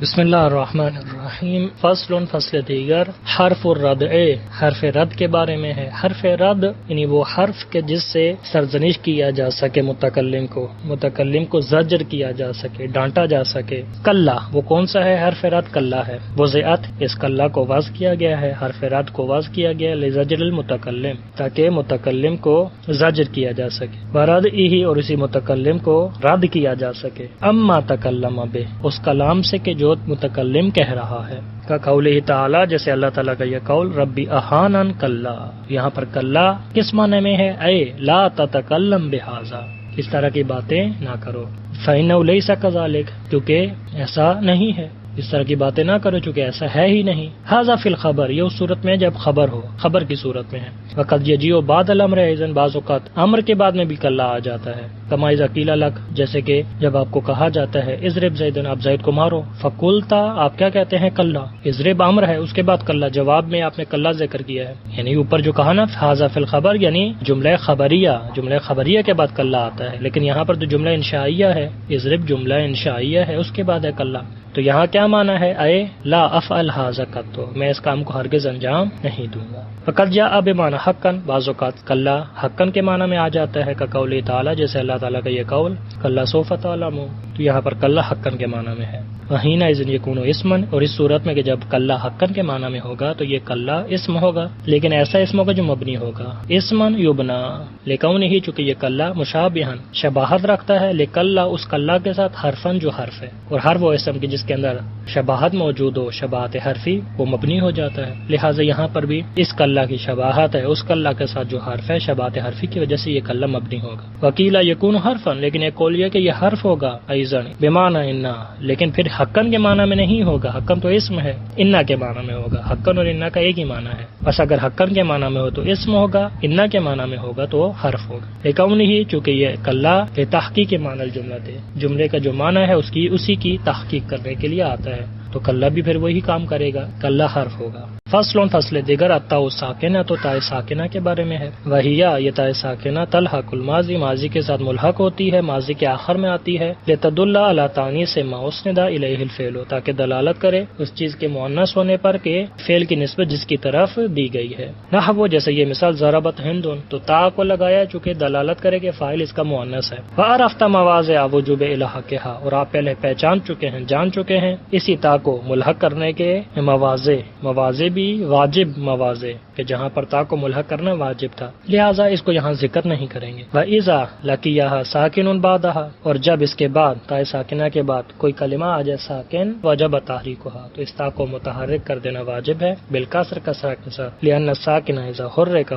بسم اللہ الرحمن الرحیم۔ فصل دیگر حرف الردع، حرف رد کے بارے میں ہے۔ حرف رد یعنی وہ حرف کے جس سے سرزنش کیا جا سکے متکلم کو زجر کیا جا سکے، ڈانٹا جا سکے۔ کلا وہ کون سا ہے؟ حرف رد کلا ہے۔ وضعت اس کلا کو وضع کیا گیا ہے، حرف رد کو وضع کیا گیا لزجر المتکلم، تاکہ متکلم کو زجر کیا جا سکے۔ وردعہ اور اسی متکلم کو رد کیا جا سکے۔ اما تکلم بہ اس کلام سے کہ جو متکلم کہہ رہا ہے، کا قولہ تعالی جیسے اللہ تعالیٰ کا یہ قول ربی احانن کلا، یہاں پر کلا کس معنی میں ہے؟ اے لا تتکلم بہذا، اس طرح کی باتیں نہ کرو۔ فإنہ لیس کذالک، کیونکہ ایسا نہیں ہے، اس طرح کی باتیں نہ کرو چونکہ ایسا ہے ہی نہیں۔ ھذا فی الخبر، یہ اس صورت میں جب خبر ہو، خبر کی صورت میں ہے۔ وقد یجیء بعد الامر ایذن، بعض اوقات امر کے بعد میں بھی کلا آ جاتا ہے۔ کما اذا قیل لک، جیسے کہ جب آپ کو کہا جاتا ہے اضرب زیدن، آپ زید کو مارو، فقلتا آپ کیا کہتے ہیں؟ کلا۔ اضرب امر ہے، اس کے بعد کلا، جواب میں آپ نے کلا ذکر کیا ہے، یعنی اوپر جو کہا نا ھذا فی الخبر یعنی جملہ خبریہ کے بعد کلا آتا ہے، لیکن یہاں پر جو جملہ انشائیہ ہے، اضرب جملہ انشائیہ ہے، اس کے بعد ہے کلا۔ تو یہاں کیا معنی ہے؟ اے لا افعل ھذا قط، میں اس کام کو ہرگز انجام نہیں دوں گا۔ فقط جاء بمعنی حقا، بعض اوقات کلا حقا کے معنی میں آ جاتا ہے، کا قول تعالی جیسے اللہ تعالیٰ کا یہ قول کلا سوف تعلمون، تو یہاں پر کلا حقا کے معنی میں ہے۔ وحین اذن یکون اسما، اور اس صورت میں کہ جب کلا حقا کے معنی میں ہوگا تو یہ کلا اسم ہوگا، لیکن ایسا اسم ہوگا جو مبنی ہوگا، اسما یبنا لکونہ، چونکہ یہ کلا مشابہا شباہت رکھتا ہے، لکلا اس کلا کے ساتھ حرفن جو حرف ہے، اور ہر وہ اسم کی جس کے اندر شباہت موجود ہو، شباہت حرفی، وہ مبنی ہو جاتا ہے۔ لہٰذا یہاں پر بھی اس کلا کی شباہت ہے، اس کلا کے ساتھ جو حرف ہے شباہت حرفی کی وجہ سے یہ کلا مبنی ہوگا۔ وکیلا یکون حرفن، لیکن ایک قول یہ کہ یہ حرف ہوگا ایضا بمعنی انا، لیکن پھر حقن کے معنی میں نہیں ہوگا، حقن تو اسم ہے، انا کے معنی میں ہوگا، حقن اور انا کا ایک ہی معنی ہے، بس اگر حقن کے معنی میں ہو تو اسم ہوگا، انا کے معنی میں ہوگا تو حرف ہوگا۔ لیکن ہی چونکہ یہ کلا تحقیق کے معنی الجملہ تھے، جملے کا جو معنی ہے اسی کی تحقیق کرنے کے لیے آتا ہے، تو کلا بھی پھر وہی کام کرے گا، کلا حرف ہوگا۔ فصل دیگر التاء ساکنہ، تو تاء ساکنہ کے بارے میں ہے۔ وہیا یہ تاء ساکنہ تلحق الماضی، ماضی کے ساتھ ملحق ہوتی ہے، ماضی کے آخر میں آتی ہے، لتدل علی تانیث ما اسند الیہ الفعل، تاکہ دلالت کرے اس چیز کے مؤنث ہونے پر کہ فعل کی نسبت جس کی طرف دی گئی ہے۔ نحو جیسے یہ مثال ضربت ہند، تو تاء کو لگایا چونکہ دلالت کرے کہ فاعل اس کا مؤنث ہے۔ وعرفت مواضع وجوب الحاقھا، اور آپ پہلے پہچان چکے ہیں، جان چکے ہیں اسی تاء کو ملحق کرنے کے مواضع بھی واجب مواضع، کہ جہاں پر تا کو ملحق کرنا واجب تھا، لہٰذا اس کو یہاں ذکر نہیں کریں گے۔ وَإِذَا لَقِيَهَا سَاكِنٌ بَعْدَهَا، اور جب اس کے بعد تا ساکنہ کے بعد کوئی کلمہ آ جائے ساکن، وجب تحریکها، تو اس تا کو متحرک کر دینا واجب ہے، بالکسر کسرہ کے ساتھ، لأن الساکن اذا حرک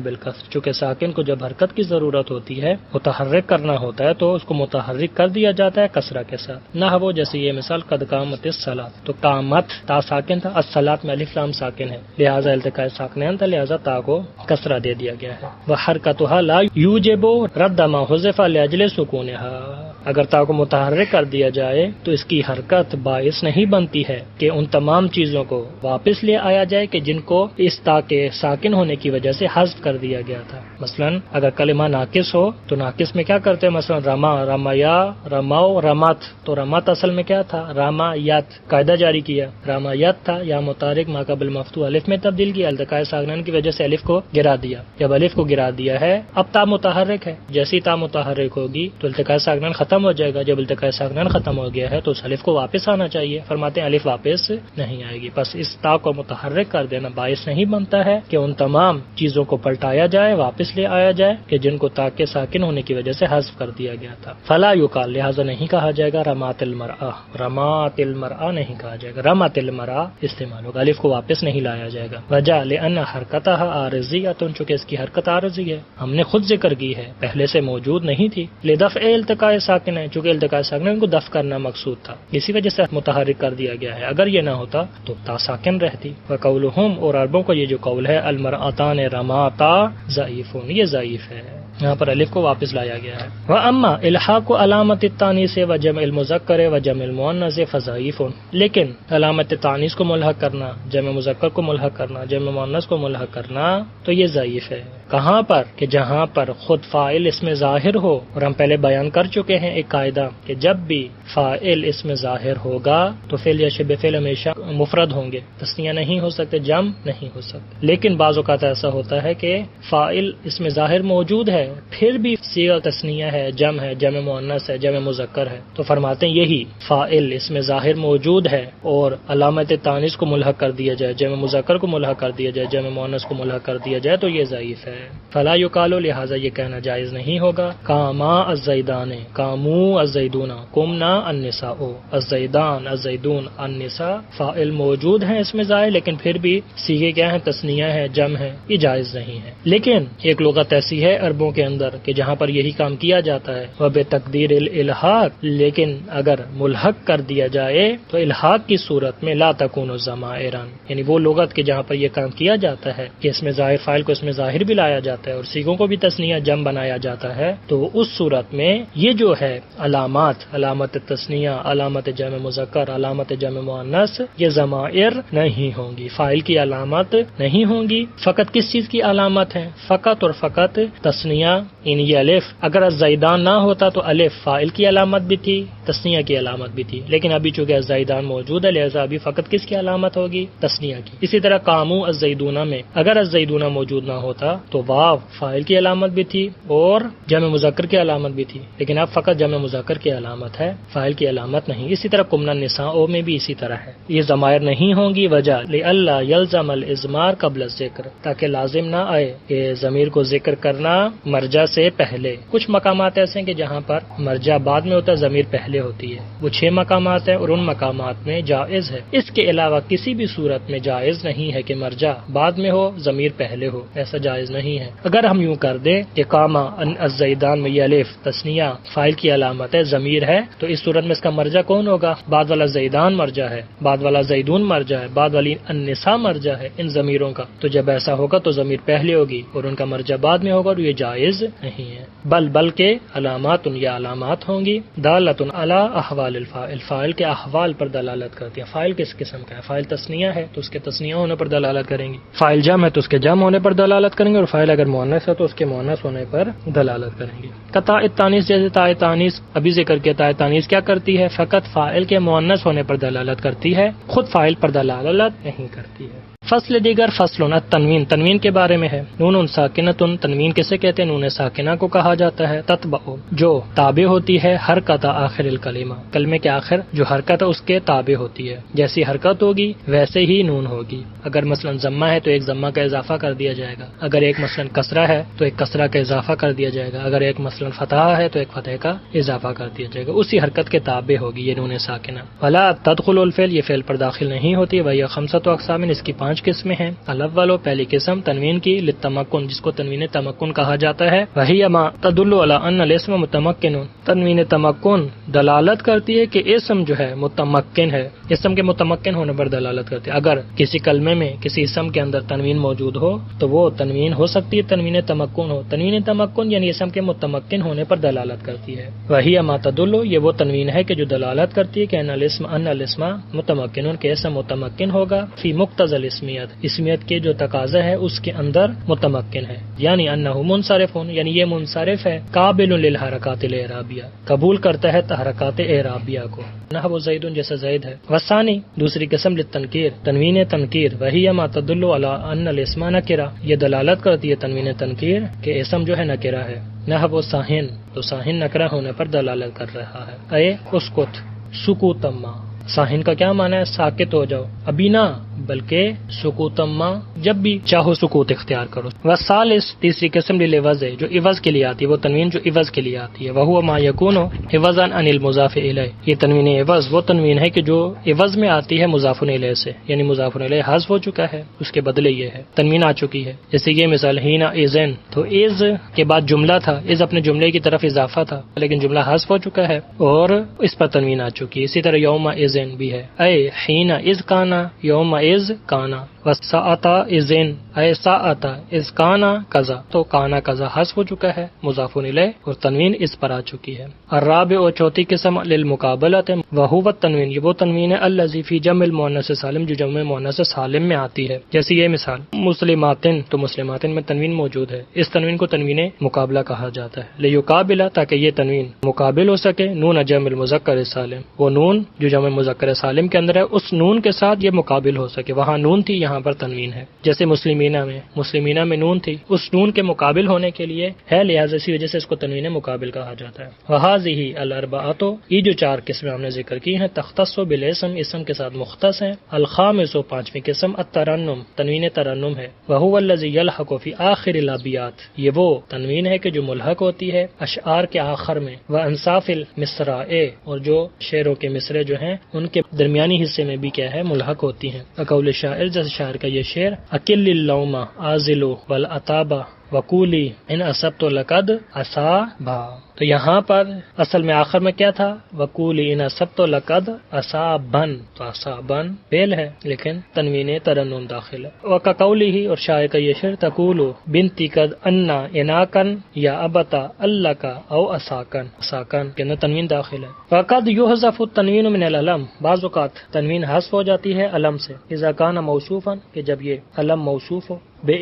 بالکسر، چونکہ ساکن کو جب حرکت کی ضرورت ہوتی ہے، متحرک کرنا ہوتا ہے، تو اس کو متحرک کر دیا جاتا ہے کسرہ کے ساتھ۔ نحو جیسے یہ مثال قد قامت الصلاۃ، تو قامت تا ساکن تھا، الصلاۃ میں الف لام ساکن ہے، لہذا التقاء ساکنین تھا، لہذا تا کو کسرہ دے دیا گیا ہے۔ وحرکتها لا یوجب رد ما حذف لاجل سکونها، اگر تا کو متحرک کر دیا جائے تو اس کی حرکت باعث نہیں بنتی ہے کہ ان تمام چیزوں کو واپس لے آیا جائے کہ جن کو اس تا کے ساکن ہونے کی وجہ سے حذف کر دیا گیا تھا۔ مثلا اگر کلمہ ناقص ہو تو ناقص میں کیا کرتے ہیں؟ مثلا رما، رمیا، رماؤ، رمت، تو رمت اصل میں کیا تھا؟ رامایت، قاعدہ جاری کیا، رامایت تھا، یا متحرک ما قبل مفتوح الف میں تبدیل کیا، التقاء ساکنین کی وجہ سے الف کو گرا دیا۔ جب الف کو گرا دیا ہے اب تا متحرک ہے، جیسی تا متحرک ہوگی تو التقاء ساکنین ختم ہو جائے گا، جب التقاء ساکنین ختم ہو گیا ہے تو اس الف کو واپس آنا چاہیے، فرماتے ہیں الف واپس نہیں آئے گی، بس اس تا کو متحرک کر دینا باعث نہیں بنتا ہے کہ ان تمام چیزوں کو پلٹایا جائے، واپس لے آیا جائے کہ جن کو تا کے ساکن ہونے کی وجہ سے حذف کر دیا گیا تھا۔ فلا یقال، لہذا نہیں کہا جائے گا رمات المرأہ، رمات المرأہ نہیں کہا جائے گا، رمات المرأہ استعمال ہوگا، الف کو واپس نہیں لایا جائے گا۔ وجہ لأن حرکتها عارضیۃ، چونکہ اس کی حرکت عارضی ہے، ہم نے خود ذکر کی ہے، پہلے سے موجود نہیں تھی۔ لدفع التقاء ساکن، چونکہ التقاء ساکنین کو دفع کرنا مقصود تھا، اسی وجہ سے متحرک کر دیا گیا ہے، اگر یہ نہ ہوتا تو تا ساکن رہتی۔ وقولہم، اور عربوں کا یہ جو قول ہے المرأتان رماتا ضعیف، یہ ضعیف ہے، یہاں پر الف کو واپس لایا گیا ہے۔ وَأَمَّا الحاق علامت التانیث وجمع المذکر وجمع المؤنث فضعیف، لیکن علامت تانیث کو ملحق کرنا، جمع مذکر کو ملحق کرنا، جمع مؤنث کو ملحق کرنا تو یہ ضعیف ہے۔ کہاں پر کہ جہاں پر خود فاعل اس میں ظاہر ہو، اور ہم پہلے بیان کر چکے ہیں ایک قاعدہ کہ جب بھی فاعل اس میں ظاہر ہوگا تو فعل یا شبہ فعل ہمیشہ مفرد ہوں گے، تثنیہ نہیں ہو سکتے، جمع نہیں ہو سکتے۔ لیکن بعض اوقات ایسا ہوتا ہے کہ فاعل اس میں ظاہر موجود ہے پھر بھی صیغہ تثنیہ ہے، جمع مؤنث ہے، جمع مذکر ہے، تو فرماتے ہیں یہی فاعل اس میں ظاہر موجود ہے اور علامت تانیث کو ملحق کر دیا جائے، جمع مذکر کو ملحق کر دیا جائے، جمع مؤنث کو ملحق کر دیا جائے تو یہ ضعیف ہے۔ فلا یقال، لہذا یہ کہنا جائز نہیں ہوگا کاما الزیدان، کامو الزیدون، قمنا النساء، الزیدان الزیدون النساء، فاعل موجود ہیں اس میں ظاہر لیکن پھر بھی صیغے کیا ہیں؟ تثنیہ ہے، جمع ہے، یہ جائز نہیں ہے۔ لیکن ایک لغت ایسی ہے عربوں کے اندر کہ جہاں پر یہی کام کیا جاتا ہے، وہ بے تقدیر الالحاق، لیکن اگر ملحق کر دیا جائے تو الحاق کی صورت میں لا تکون ضمائرا، یعنی وہ لغت کے جہاں پر یہ کام کیا جاتا ہے کہ اس میں ظاہر فاعل کو اس میں ظاہر بھی لایا جاتا ہے اور صیغوں کو بھی تثنیہ جمع بنایا جاتا ہے، تو اس صورت میں یہ جو ہے علامت تثنیہ، علامت جمع مذکر، علامت جمع مؤنث، یہ ضمائر نہیں ہوں گی، فاعل کی علامت نہیں ہوں گی۔ فقط کس چیز کی علامت ہے؟ فقط اور فقط تثنیہ، یعنی یہ الف، اگر الزیدان نہ ہوتا تو الف فاعل کی علامت بھی تھی، تثنیہ کی علامت بھی تھی، لیکن ابھی چونکہ الزیدان موجود ہے لہذا ابھی فقط کس کی علامت ہوگی؟ تثنیہ کی۔ اسی طرح قامو الزیدون میں اگر الزیدون موجود نہ ہوتا تو واو فاعل کی علامت بھی تھی اور جمع مذکر کی علامت بھی تھی، لیکن اب فقط جمع مذکر کی علامت ہے، فاعل کی علامت نہیں۔ اسی طرح قمنا النساء میں بھی اسی طرح ہے، یہ ضمائر نہیں ہوں گی، وجہ لئلا یلزم الازمار قبل الذکر، تاکہ لازم نہ آئے کہ ضمیر کو ذکر کرنا مرجع سے پہلے۔ کچھ مقامات ایسے ہیں کہ جہاں پر مرجع بعد میں ہوتا ہے، ضمیر پہلے ہوتی ہے، وہ 6 مقامات ہیں اور ان مقامات میں جائز ہے۔ اس کے علاوہ کسی بھی صورت میں جائز نہیں ہے کہ مرجع بعد میں ہو، ضمیر پہلے ہو، ایسا جائز نہیں ہے۔ اگر ہم یوں کر دیں کہ قاما الزیدان میں یہ الف تثنیہ فاعل کی علامت ہے، ضمیر ہے، تو اس صورت میں اس کا مرجع کون ہوگا؟ بعد والا زیدان مرجع ہے، بعد والا زیدون مرجع ہے، بعد والی النساء مرجع ہے ان ضمیروں کا، تو جب ایسا ہوگا تو ضمیر پہلے ہوگی اور ان کا مرجع بعد میں ہوگا اور یہ جائز نہیں ہے۔ بلکہ علامات، یہ علامات ہوں گی دالۃ علی احوال الفاعل، فاعل کے احوال پر دلالت کرتی ہیں۔ فاعل کس قسم کا ہے؟ فاعل تثنیہ ہے تو اس کے تثنیہ ہونے پر دلالت کریں گی، فاعل جمع ہے تو اس کے جمع ہونے پر دلالت کریں گے، اور فاعل اگر مؤنث ہے تو اس کے مؤنث ہونے پر دلالت کریں گے۔ قطع التانیث، جیسے تائے تانیث ابھی ذکر کیا، تائے تانیث کیا کرتی ہے؟ فقط فاعل کے مؤنث ہونے پر دلالت کرتی ہے، خود فاعل پر دلالت نہیں کرتی ہے۔ فصل دیگر، فصل التنوین، تنوین کے بارے میں ہے۔ نون ساکنۃ، تنوین کسے کہتے ہیں؟ نون ساکنہ کو کہا جاتا ہے۔ تتبع، جو تابع ہوتی ہے حرکت آخر الکلمہ، کلمے کے آخر جو حرکت ہے اس کے تابع ہوتی ہے، جیسی حرکت ہوگی ویسے ہی نون ہوگی۔ اگر مثلا ضمہ ہے تو ایک ضمہ کا اضافہ کر دیا جائے گا، اگر ایک مثلا کسرہ ہے تو ایک کسرہ کا اضافہ کر دیا جائے گا، اگر ایک مثلا فتحہ ہے تو ایک فتح کا اضافہ کر دیا جائے گا، اسی حرکت کے تابع ہوگی یہ نون ساکنہ۔ ولا تدخل الفعل، یہ فعل پر داخل نہیں ہوتی، وہی خمسۃ اقسام، اس کی 5 قسمیں ہیں۔ الاول، پہلی قسم تنوین کی، للتمکن، جس کو تنوین تمکن کہا جاتا ہے۔ وہی ما تدل علی ان الاسم متمکن، تنوین تمکن دلالت کرتی ہے کہ اسم جو ہے متمکن ہے، اسم کے متمکن ہونے پر دلالت کرتی ہے۔ اگر کسی کلمے میں کسی اسم کے اندر تنوین موجود ہو تو وہ تنوین ہو سکتی ہے، تنوین تمکن ہو، تنوین تمکن یعنی اسم کے متمکن ہونے پر دلالت کرتی ہے۔ وہی ما تدل، یہ وہ تنوین ہے کہ جو دلالت کرتی ہے کہ ان الاسم متمکن، کہ اسم متمکن ہوگا فی مقتضى الاسمیت، اسمیت کے جو تقاضا ہے اس کے اندر متمکن ہے، یعنی انہ منصرف، یعنی یہ منصرف ہے، قابل للحرکات الاعرابیہ، قبول کرتا ہے حرکات اعرابیہ کو، نحو زید، جیسا زید ہے۔ والثانی، دوسری قسم للتنکیر، تنوین تنکیر، وہی ما تدل علی ان الاسم نکرہ، یہ دلالت کرتی ہے تنوین تنکیر کہ اسم جو ہے نکرہ ہے، نحو ساہن، تو ساہن نکرہ ہونے پر دلالت کر رہا ہے۔ اے اسکت، سکوتما، ساہن کا کیا معنی ہے؟ ساکت ہو جاؤ، ابھی نہ بلکہ سکوتما، جب بھی چاہو سکوت اختیار کرو۔ والثالث، تیسری قسم للعوض ہے، جو عوض کے لیے آتی ہے، وہ تنوین جو عوض کے لیے آتی ہے، وہو ما یکون عوضا عن المضاف الیہ، یہ تنوین عوض وہ تنوین ہے کہ جو عوض میں آتی ہے مضاف الیہ سے، یعنی مضاف الیہ حذف ہو چکا ہے، اس کے بدلے یہ ہے تنوین آ چکی ہے۔ جیسے یہ مثال ہینا اذن، تو از کے بعد جملہ تھا، از اپنے جملے کی طرف اضافہ تھا لیکن جملہ حذف ہو چکا ہے اور اس پر تنوین آ چکی ہے۔ اسی طرح یوم اذن بھی ہے، اے ہینا اذ کانا یوم از کانا وساعتا ازن ایسا آتا از کانا کذا، تو کانا کذا حذف ہو چکا ہے، مضاف الیہ اور تنوین اس پر آ چکی ہے۔ الرابع اور چوتھی قسم للمقابلۃ وہو التنوین، یہ وہ تنوین ہے الذی فی جمع المؤنث سالم جو جمع مؤنث سالم میں آتی ہے، جیسے یہ مثال مسلماتن، تو مسلماتن میں تنوین موجود ہے، اس تنوین کو تنوین مقابلہ کہا جاتا ہے۔ لیقابلہ، تاکہ یہ تنوین مقابل ہو سکے، نون جمع المذکر سالم، وہ نون جو جمع مذکر سالم کے اندر ہے اس نون کے ساتھ یہ مقابل ہو سکے، وہاں نون تھی یہاں پر تنوین ہے، جیسے مسلمینہ میں نون تھی، اس نون کے مقابل ہونے کے لیے ہے، لہذا اسی وجہ سے اس کو تنوین مقابل کہا جاتا ہے۔ وہذہ الاربعۃ، یہ جو چار قسمیں ہم نے ذکر کی ہیں، تختص بالاسم، اسم کے ساتھ مختص ہیں۔ الخامس، پانچویں قسم الترنم، تنوین ترنم ہے۔ وہو الذی یلحق فی آخر الابیات، یہ وہ تنوین ہے کہ جو ملحق ہوتی ہے اشعار کے آخر میں، وانصاف المصراء، اور جو شعروں کے مصرے جو ہیں ان کے درمیانی حصے میں بھی کیا ہے ملحق ہوتی ہیں۔ قول شاعر، جیسے شاعر کا یہ شعر، اکل اللوم آزلو والعتابہ وقولی ان اصبت لقد اصابا، تو یہاں پر اصل میں آخر میں کیا تھا، وقولی ان اصبت لقد اصابن، تو اصابن فعل ہے لیکن تنوین ترنم داخل ہے۔ وقولی ہی، اور شاعر کا یہ شعر، تقولو بنتی قد انا اناکن یا ابتا اللہ کا او اساکن، اساکن کے اندر تنوین داخل ہے۔ وقد یحذف التنوین من العلم، بعض اوقات تنوین حذف ہو جاتی ہے علم سے، اذا کان موصوفا، کہ جب یہ علم موصوف ہو، بے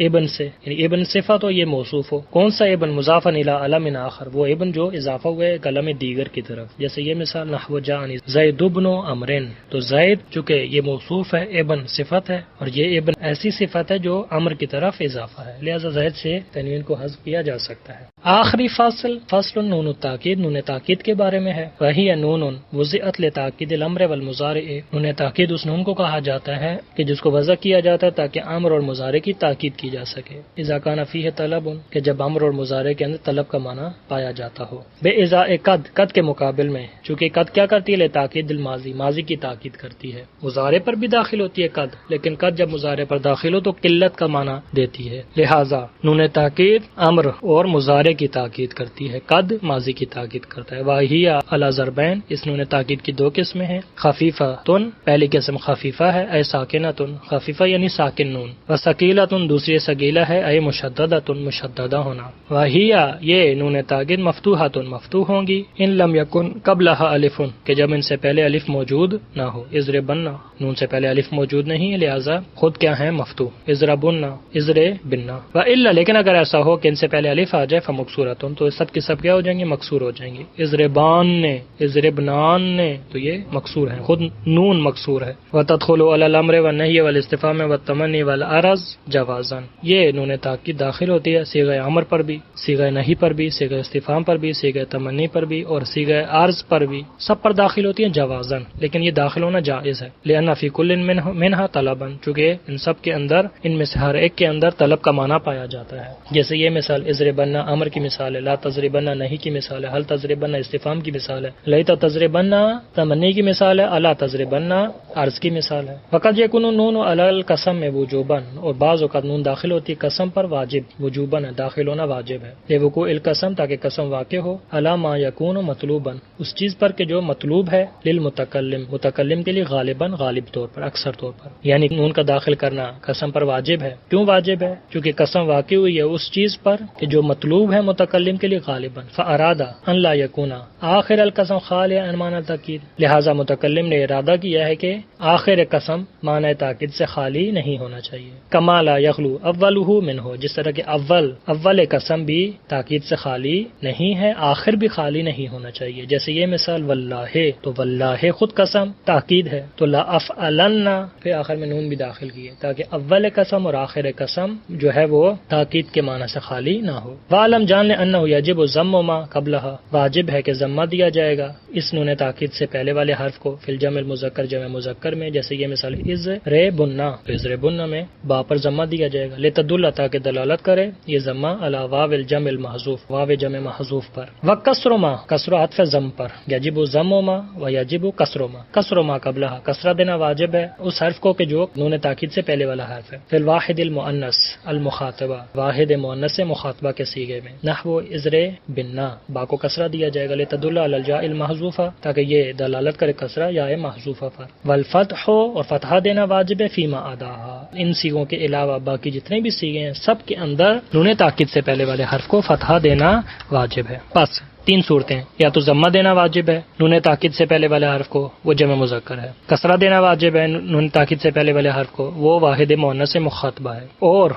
ابن سے، یعنی ابن صفت ہو، یہ موصوف ہو۔ کون سا ابن؟ مضافا الی علم آخر، وہ ابن جو اضافہ ہوئے ایک علم دیگر کی طرف، جیسے یہ مثال نحو جاءنی زید بن عمرو، تو زید چونکہ یہ موصوف ہے، ابن صفت ہے، اور یہ ابن ایسی صفت ہے جو عمر کی طرف اضافہ ہے، لہذا زید سے تنوین کو حذف کیا جا سکتا ہے۔ آخری فصل نون التاکید، نون تاکید کے بارے میں ہے۔ وہی نون وضعت لتاکید الامر والمضارع، نون تاکید اس نون کو کہا جاتا ہے کہ جس کو وضع کیا جاتا ہے تاکہ امر اور مضارع کی تاکید کی جا سکے۔ اذا کان فیہ طلب، کہ جب امر اور مضارع کے اندر طلب کا معنی پایا جاتا ہو۔ بے ازاء قد کے مقابل میں، چونکہ قد کیا کرتی ہے، لتاکید الماضی، ماضی کی تاکید کرتی ہے۔ مضارع پر بھی داخل ہوتی ہے قد، لیکن قد جب مضارع پر داخل ہو تو قلت کا معنی دیتی ہے، لہذا نون تاکید امر اور مضارع کی تاکید کرتی ہے، قد ماضی کی تاکید کرتا ہے۔ واہی علی ضربین، اس نون تاکید کی دو قسمیں ہیں، خفیفہ تن، پہلی قسم خفیفہ ہے، اے ساکنہ تن، خفیفہ یعنی ساکن نون، و ثقیلہ تن، دوسری ثقیلہ ہے، اے مشددہ تن، مشددہ ہونا۔ واہی یہ نون تاکید مفتوحہ تن، مفتوح ہوں گی، ان لم یکن قبلہا الف، کہ جب ان سے پہلے الف موجود نہ ہو۔ اضربنا، نون سے پہلے الف موجود نہیں ہے لہذا خود کیا ہے مفتوح۔ اضربنا، اضربنا، والا، لیکن اگر ایسا ہو کہ ان سے پہلے الف آ جائے فمکسورتن، تو سب کی سب کیا ہو جائیں گے، مکسور ہو جائیں گے۔ اضربان نے، اضربنان نے، تو یہ مکسور ہے، خود نون مکسور ہے۔ وتدخل علی الامر والنہی والاستفہام والتمنی والعرض جوازا، یہ نون تاکید داخل ہوتی ہے صیغہ امر پر بھی، صیغہ نہی پر بھی، صیغہ استفہام پر بھی، صیغہ تمنی پر بھی اور صیغہ عرض پر بھی، سب پر داخل ہوتی ہیں جوازن، لیکن یہ داخل ہونا جائز ہے۔ لأن فی کل منہا طلبا، چونکہ ان سب کے اندر، ان میں سے ہر ایک کے اندر طلب کا معنی پایا جاتا ہے، جیسے یہ مثال اضربن امر کی مثال ہے، لا تضربن نہی کی مثال ہے، ہل تضربن استفہام کی مثال ہے، لیت تضربن تمنی کی مثال ہے، الا تضربن عرض کی مثال ہے۔ وقد یکون نون علی القسم میں وجوبا، اور بعض اوقات نون داخل ہوتی ہے قسم پر واجب، وجوباً ہے، داخل ہونا واجب ہے، لوقوع القسم، تاکہ قسم واقع ہو، علی ما یکون مطلوبا، اس چیز پر کہ جو مطلوب ہے، للمتکلم، متکلم کے لیے غالباً، غالب طور پر، اکثر طور پر، یعنی نون کا داخل کرنا قسم پر واجب ہے۔ کیوں واجب ہے؟ کیونکہ قسم واقع ہوئی ہے اس چیز پر کہ جو مطلوب ہے متکلم کے لیے غالباً، فارادہ ان لا یکون آخر القسم خالی عن معنی تاکید، لہذا متکلم نے ارادہ کیا ہے کہ آخر قسم معنی تاکید سے خالی نہیں ہونا چاہیے۔ کما لا یخلو اولہ منہ، جس طرح کہ اول قسم بھی تاکید سے خالی نہیں ہے، آخر بھی خالی نہیں ہونا چاہیے، جیسے یہ مثال واللہ، تو واللہ خود قسم تاکید ہے، تو لا افعلن، پھر آخر میں نون بھی داخل کی ہے تاکہ اول قسم اور آخر قسم جو ہے وہ تاکید کے معنی سے خالی نہ ہو۔ وعلم، جان لے، انہ یجب ضم ما قبلہ، واجب ہے کہ ضمہ دیا جائے گا اس نون تاکید سے پہلے والے حرف کو، فی الجمع المذکر، جمع مذکر میں، جیسے یہ مثال اضربنا، تو اضربنا میں با پر ضمہ دیا جائے گا، لتدل، تاکہ دلالت کرے یہ ضمہ علی واو الجمع المحذوف، واو جمع محذوف پر، وکسر ما کسر عطف ضم پر، یجب ضم ما و یجب کسر ما، کسر ما قبلہ کسرہ دینا واجب ہے اس حرف کو کہ جو نون تاکید سے پہلے والا حرف ہے، فی الواحد المؤنث المخاطبہ، واحد مؤنث مخاطبہ کے صیغے میں، نحو ازر بنا، با کو کسرہ دیا جائے گا لتدل علی الجاء المحذوفہ تاکہ یہ دلالت کرے کسرہ یا محذوفہ پر، والفتح اور فتحہ دینا واجب ہے فیما عداہا، ان صیغوں کے علاوہ باقی جتنے بھی صیغے ہیں سب کے اندر نون تاکید سے پہلے والے حرف کو فتحہ دینا واجب ہے۔ بس تین صورتیں، یا تو ضمہ دینا واجب ہے نون تاکید سے پہلے والے حرف کو، وہ جمع مذکر ہے، کسرہ دینا واجب ہے نون تاکید سے پہلے والے حرف کو، وہ واحد مؤنث مخاطبہ ہے، اور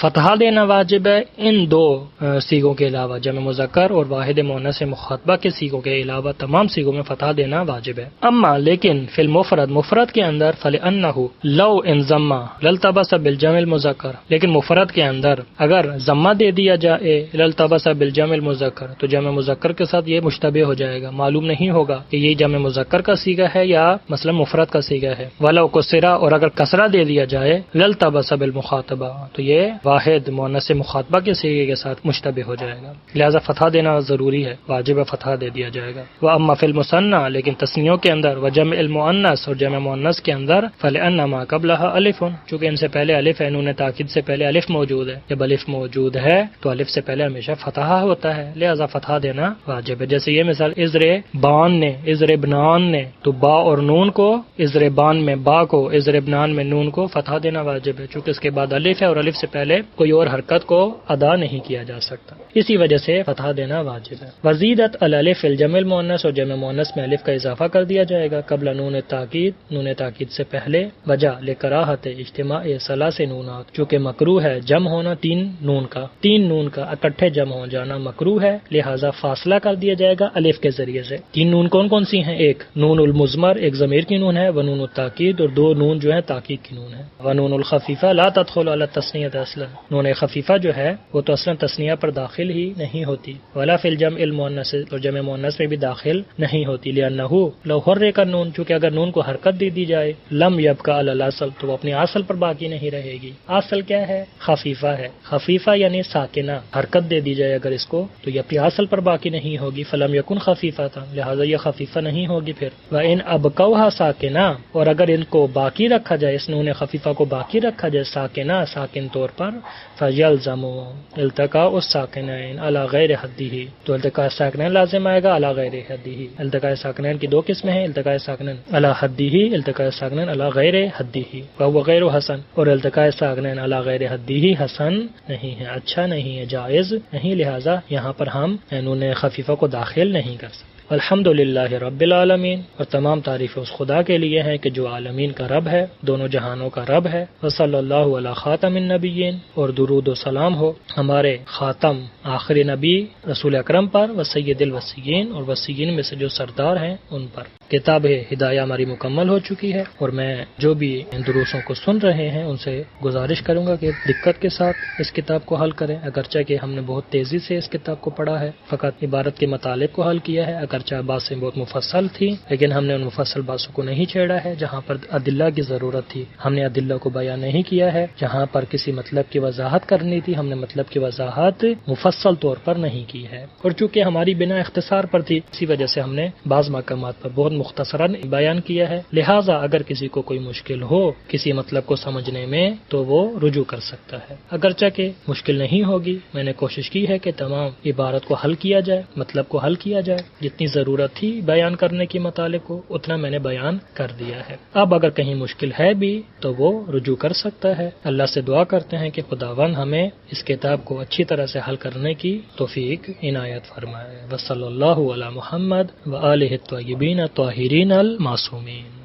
فتحہ دینا واجب ہے ان دو صیغوں کے علاوہ، جمع مذکر اور واحد مؤنث مخاطبہ کے صیغوں کے علاوہ تمام صیغوں میں فتحہ دینا واجب ہے۔ اما لیکن فی المفرد، مفرد کے اندر، فلأنہ لو ان ضمہ لالتبس بالجمع المذکر، لیکن مفرد کے اندر اگر ضمہ دے دیا جائے لالتبس بالجمع المذکر تو جمع مذکر کے ساتھ یہ مشتبہ ہو جائے گا، معلوم نہیں ہوگا کہ یہ جمع مذکر کا صیغہ ہے یا مثلا مفرد کا صیغہ ہے۔ ولو کسرہ، اور اگر کسرہ دے دیا جائے لالتبس بالمخاطبہ تو یہ واحد مؤنث مخاطبہ کے صیغے کے ساتھ مشتبہ ہو جائے گا، لہذا فتحہ دینا ضروری ہے، واجب فتحہ دے دیا جائے گا۔ واما فی المثنى، لیکن تثنیوں کے اندر، وجمع المؤنث اور جمع مؤنث کے اندر، فلأن ما قبلها الف، چونکہ ان سے پہلے الف ہے، نون تاکید سے پہلے الف موجود ہے، جب الف موجود ہے تو الف سے پہلے ہمیشہ فتحہ ہوتا ہے، لہذا فتحہ دینا واجب ہے۔ جیسے یہ مثال ازر بان نے، ازر بنان نے، تو با اور نون کو، ازر بان میں با کو، ازر بنان میں نون کو فتحہ دینا واجب ہے، چونکہ اس کے بعد الف ہے اور الف سے پہلے کوئی اور حرکت کو ادا نہیں کیا جا سکتا، اسی وجہ سے فتحہ دینا واجب ہے۔ وزیدت الالف الجمع المؤنث، اور جمع مؤنث میں الف کا اضافہ کر دیا جائے گا قبل نون تاکید، نون تاکید سے پہلے، وجہ لکراہت اجتماع ثلاث نونات، چونکہ مکروہ ہے جمع ہونا تین نون کا اکٹھے جمع ہو جانا مکروہ ہے، لہذا فاصلہ کر دیا جائے گا الف کے ذریعے سے۔ تین نون کون کون سی ہیں؟ ایک نون المضمر، ایک ضمیر کی نون ہے، ونون التاکید، اور دو نون جو ہے تاکید کی نون ہے، ونون الخفیفہ لا تدخل علی التثنیہ اصلا، نون خفیفہ جو ہے وہ تو اصلا تثنیہ پر داخل ہی نہیں ہوتی، ولا فی الجمع المؤنث، اور جمع مؤنث میں بھی داخل نہیں ہوتی، لأنہ لو حرک النون، چونکہ اگر نون کو حرکت دے دی جائے، لم یبقى علی الاصل، تو وہ اپنی اصل پر باقی نہیں رہے گی۔ اصل کیا ہے؟ خفیفہ ہے، خفیفہ یعنی ساکنہ، حرکت دے دی جائے اگر اس کو تو یہ اپنی اصل پر باقی نہیں ہوگی، فلم یکن خفیفہ تھا، لہذا یہ خفیفہ نہیں ہوگی پھر۔ وَإِنْ أَبْقَوْهَا ساکنہ، اور اگر ان کو باقی رکھا جائے، اس نون خفیفہ کو باقی رکھا جائے ساکنہ، ساکن طور پر، فَيَلْزَمُ التقاء الساکنین علی غیر حدہ، تو التقاء ساکنین لازم آئے گا علی غیر حدہ۔ التقاء ساکنین کی دو قسمیں ہیں، التقاء ساکنین علی حدہ، التقاء ساکنین علی غیر حدہ، وهو غیر حسن، اور التقاء ساکنین علی غیر حدہ حسن نہیں ہے، اچھا نہیں ہے، جائز نہیں، لہذا یہاں پر ہم نون خفیفہ کو داخل نہیں کر سکتے۔ الحمدللہ رب العالمین، اور تمام تعریفیں اس خدا کے لیے ہیں کہ جو عالمین کا رب ہے، دونوں جہانوں کا رب ہے۔ وصلی اللہ علی خاتم النبیین، اور درود و سلام ہو ہمارے خاتم آخری نبی رسول اکرم پر، و سید الوصیین، اور وصیین میں سے جو سردار ہیں ان پر۔ کتاب ہدایہ ہماری مکمل ہو چکی ہے، اور میں جو بھی ان دروسوں کو سن رہے ہیں ان سے گزارش کروں گا کہ دقت کے ساتھ اس کتاب کو حل کریں، اگرچہ کہ ہم نے بہت تیزی سے اس کتاب کو پڑھا ہے، فقط عبارت کے مطالب کو حل کیا ہے، اگرچہ باتیں بہت مفصل تھی لیکن ہم نے ان مفصل باتوں کو نہیں چھیڑا ہے، جہاں پر ادلہ کی ضرورت تھی ہم نے ادلہ کو بیان نہیں کیا ہے، جہاں پر کسی مطلب کی وضاحت کرنی تھی ہم نے مطلب کی وضاحت مفصل طور پر نہیں کی ہے، اور چونکہ ہماری بنا اختصار پر تھی اسی وجہ سے ہم نے بعض مقامات پر بہت مختصراً بیان کیا ہے، لہٰذا اگر کسی کو کوئی مشکل ہو کسی مطلب کو سمجھنے میں تو وہ رجوع کر سکتا ہے، اگرچہ کہ مشکل نہیں ہوگی، میں نے کوشش کی ہے کہ تمام عبارت کو حل کیا جائے، مطلب کو حل کیا جائے، جتنی ضرورت تھی بیان کرنے کی مطالب کو اتنا میں نے بیان کر دیا ہے، اب اگر کہیں مشکل ہے بھی تو وہ رجوع کر سکتا ہے۔ اللہ سے دعا کرتے ہیں کہ خداوند ہمیں اس کتاب کو اچھی طرح سے حل کرنے کی توفیق عنایت فرمائے۔ وصلی اللہ علی محمد وآلہ الطیبین الطاہرین المعصومین۔